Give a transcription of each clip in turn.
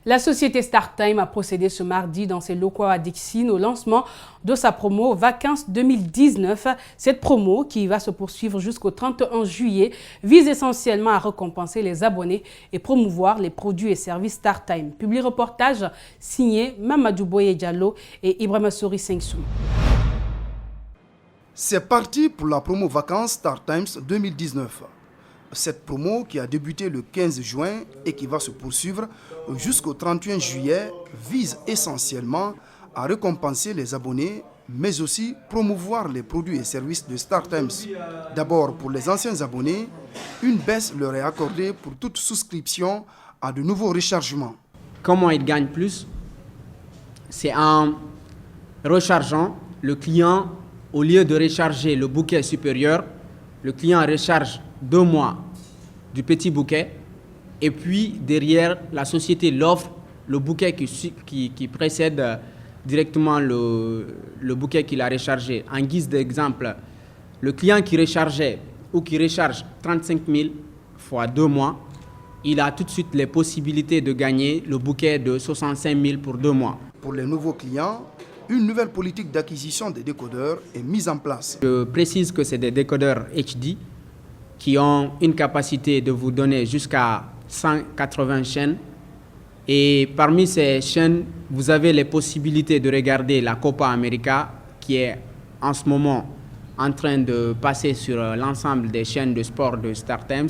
La société StarTime a procédé ce mardi dans ses locaux à Dixine au lancement de sa promo Vacances 2019. Cette promo, qui va se poursuivre jusqu'au 31 juillet, vise essentiellement à récompenser les abonnés et promouvoir les produits et services StarTime. Public reportage signé Mamadou Boye Diallo et Ibrahima Souri Sengsou. C'est parti pour la promo Vacances StarTime 2019. Cette promo qui a débuté le 15 juin et qui va se poursuivre jusqu'au 31 juillet vise essentiellement à récompenser les abonnés, mais aussi promouvoir les produits et services de StarTime. D'abord, pour les anciens abonnés, une baisse leur est accordée pour toute souscription à de nouveaux rechargements. Comment ils gagnent plus? C'est en rechargeant. Le client, au lieu de recharger le bouquet supérieur, le client recharge 2 mois du petit bouquet et puis derrière la société l'offre le bouquet qui précède directement le bouquet qu'il a rechargé. En guise d'exemple, le client qui rechargeait ou qui recharge 35 000 fois 2 mois, il a tout de suite les possibilités de gagner le bouquet de 65 000 pour 2 mois. Pour les nouveaux clients, une nouvelle politique d'acquisition des décodeurs est mise en place. Je précise que c'est des décodeurs HD qui ont une capacité de vous donner jusqu'à 180 chaînes. Et parmi ces chaînes, vous avez les possibilités de regarder la Copa América qui est en ce moment en train de passer sur l'ensemble des chaînes de sport de StarTime.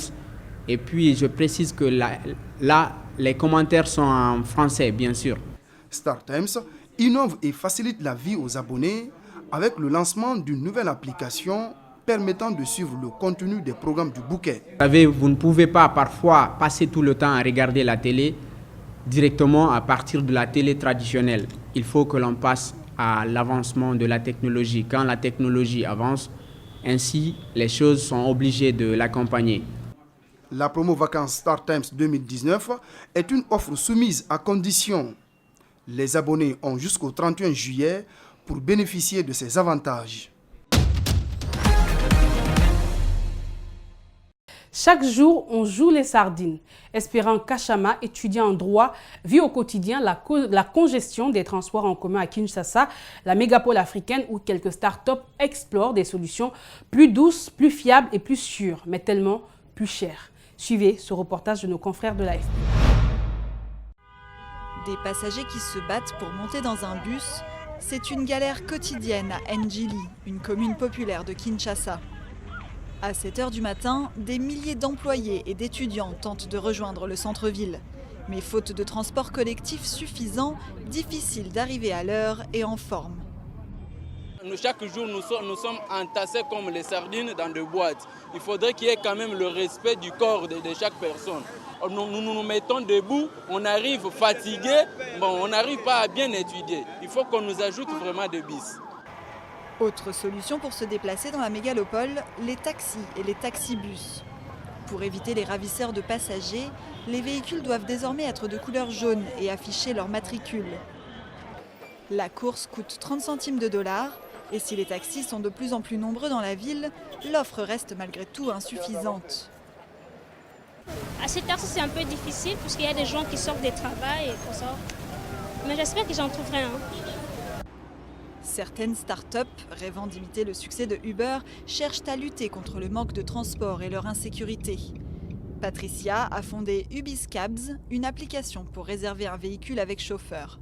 Et puis je précise que là, les commentaires sont en français, bien sûr. StarTime innove et facilite la vie aux abonnés avec le lancement d'une nouvelle application permettant de suivre le contenu des programmes du bouquet. Vous savez, vous ne pouvez pas parfois passer tout le temps à regarder la télé directement à partir de la télé traditionnelle. Il faut que l'on passe à l'avancement de la technologie. Quand la technologie avance, ainsi les choses sont obligées de l'accompagner. La promo Vacances StarTime 2019 est une offre soumise à condition. Les abonnés ont jusqu'au 31 juillet pour bénéficier de ces avantages. Chaque jour, on joue les sardines. Espérant Kachama, étudiant en droit, vit au quotidien la congestion des transports en commun à Kinshasa, la mégapole africaine où quelques startups explorent des solutions plus douces, plus fiables et plus sûres, mais tellement plus chères. Suivez ce reportage de nos confrères de l'AFP. Des passagers qui se battent pour monter dans un bus, c'est une galère quotidienne à Njili, une commune populaire de Kinshasa. À 7 h du matin, des milliers d'employés et d'étudiants tentent de rejoindre le centre-ville. Mais faute de transport collectif suffisant, difficile d'arriver à l'heure et en forme. Chaque jour, nous sommes entassés comme les sardines dans des boîtes. Il faudrait qu'il y ait quand même le respect du corps de chaque personne. Nous mettons debout, on arrive fatigué, on n'arrive pas à bien étudier. Il faut qu'on nous ajoute vraiment des bis. Autre solution pour se déplacer dans la mégalopole, les taxis et les taxibus. Pour éviter les ravisseurs de passagers, les véhicules doivent désormais être de couleur jaune et afficher leur matricule. La course coûte 30 centimes de dollars et si les taxis sont de plus en plus nombreux dans la ville, l'offre reste malgré tout insuffisante. À cette heure, c'est un peu difficile parce qu'il y a des gens qui sortent du travail et tout ça. Mais j'espère que j'en trouverai un. Certaines start-up, rêvant d'imiter le succès de Uber, cherchent à lutter contre le manque de transport et leur insécurité. Patricia a fondé Ubiscabs, une application pour réserver un véhicule avec chauffeur.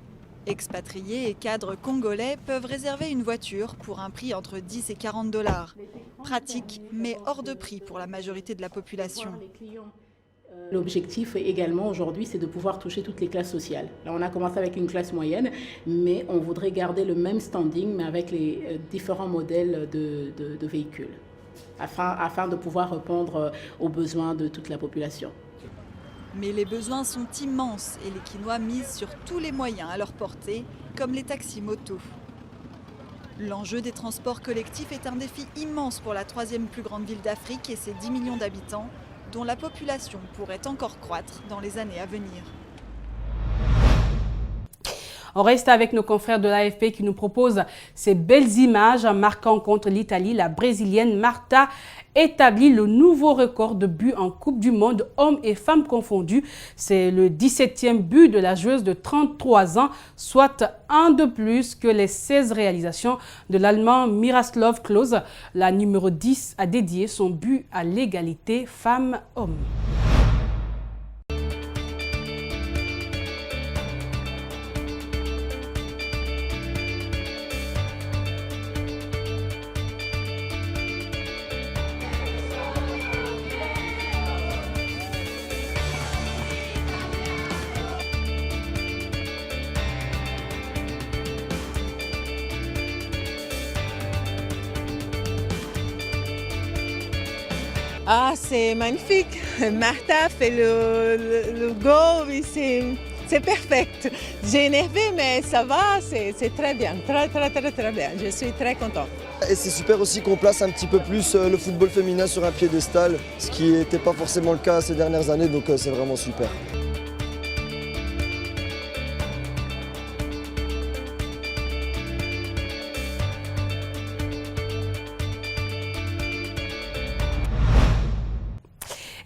Expatriés et cadres congolais peuvent réserver une voiture pour un prix entre 10 et 40 dollars. Pratique, mais hors de prix pour la majorité de la population. L'objectif également aujourd'hui, c'est de pouvoir toucher toutes les classes sociales. Là, on a commencé avec une classe moyenne, mais on voudrait garder le même standing, mais avec les différents modèles de véhicules, afin de pouvoir répondre aux besoins de toute la population. Mais les besoins sont immenses et les Kinois misent sur tous les moyens à leur portée, comme les taxis-motos. L'enjeu des transports collectifs est un défi immense pour la 3e plus grande ville d'Afrique et ses 10 millions d'habitants, dont la population pourrait encore croître dans les années à venir. On reste avec nos confrères de l'AFP qui nous proposent ces belles images marquant contre l'Italie. La Brésilienne Marta établit le nouveau record de buts en Coupe du Monde, hommes et femmes confondus. C'est le 17e but de la joueuse de 33 ans, soit un de plus que les 16 réalisations de l'Allemand Miroslav Klose. La numéro 10 a dédié son but à l'égalité femmes-hommes. Ah, c'est magnifique. Martha fait le goal, c'est parfait. J'ai énervé, mais ça va, c'est très bien, très bien. Je suis très contente. Et c'est super aussi qu'on place un petit peu plus le football féminin sur un piédestal, ce qui n'était pas forcément le cas ces dernières années, donc c'est vraiment super.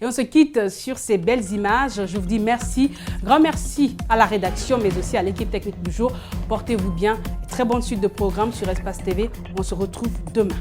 Et on se quitte sur ces belles images. Je vous dis merci, grand merci à la rédaction, mais aussi à l'équipe technique du jour. Portez-vous bien. Très bonne suite de programmes sur Espace TV. On se retrouve demain.